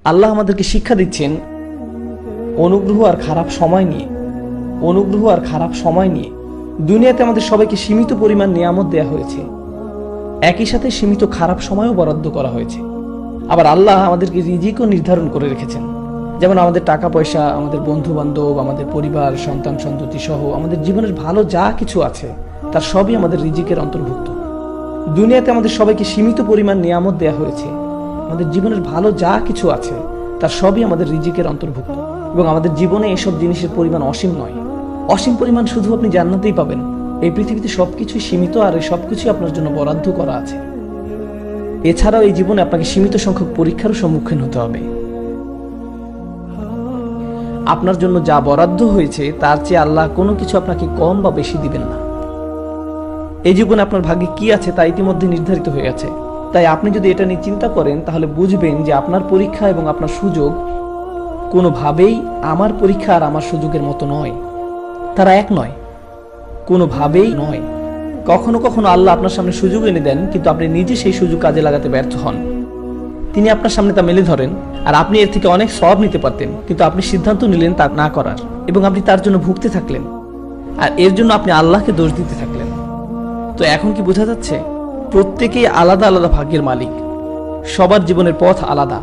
আল্লাহ আমাদেরকে শিক্ষা দিচ্ছেন অনুগ্রহ আর খারাপ সময় নিয়ে দুনিয়াতে আমাদের সবাইকে সীমিত পরিমাণ নিয়ামত দেয়া হয়েছে, একই সাথে সীমিত খারাপ সময়ও বরাদ্দ করা হয়েছে। আবার আল্লাহ আমাদেরকে রিজিকও নির্ধারণ করে রেখেছেন, যেমন আমাদের টাকা পয়সা, আমাদের বন্ধু বান্ধব, আমাদের পরিবার, সন্তান সন্ততি সহ আমাদের জীবনের ভালো যা কিছু আছে তার সবই আমাদের রিজিকের অন্তর্ভুক্ত। দুনিয়াতে আমাদের সবাইকে সীমিত পরিমাণ নিয়ামত দেয়া হয়েছে, আমাদের জীবনের ভালো যা কিছু আছে তার সবই আমাদের রিজিকের অন্তর্ভুক্ত। এবং আমাদের জীবনে এসব জিনিসের পরিমাণ অসীম নয়, অসীম পরিমাণ শুধু আপনি জান্নাতেই পাবেন। এই পৃথিবীতে সবকিছুই সীমিত, আর এই সবকিছুই আপনার জন্য বরাদ্দ করা আছে। এছাড়াও এই জীবনে আপনাকে সীমিত সংখ্যক পরীক্ষারও সম্মুখীন হতে হবে। আপনার জন্য যা বরাদ্দ হয়েছে তার চেয়ে আল্লাহ কোনো কিছু আপনাকে কম বা বেশি দিবেন না। এই জীবনে আপনার ভাগ্যে কি আছে তা ইতিমধ্যে নির্ধারিত হয়ে গেছে। তাই আপনি যদি এটা নিয়ে চিন্তা করেন তাহলে বুঝবেন যে আপনার পরীক্ষা এবং আপনার সুযোগ কোনোভাবেই আমার পরীক্ষা আর আমার সুযোগের মতো নয়, তারা এক নয়, কোনোভাবেই নয়। কখনো কখনো আল্লাহ আপনার সামনে সুযোগ এনে দেন, কিন্তু আপনি নিজে সেই সুযোগ কাজে লাগাতে ব্যর্থ হন। তিনি আপনার সামনে তা মেলে ধরেন, আর আপনি এর থেকে অনেক সওয়াব নিতে পারতেন, কিন্তু আপনি সিদ্ধান্ত নিলেন তা না করার, এবং আপনি তার জন্য ভুগতে থাকলেন, আর এর জন্য আপনি আল্লাহকে দোষ দিতে থাকলেন। তো এখন কি বোঝা যাচ্ছে? প্রত্যেকেই আলাদা আলাদা ভাগ্যের মালিক, সবার জীবনের পথ আলাদা।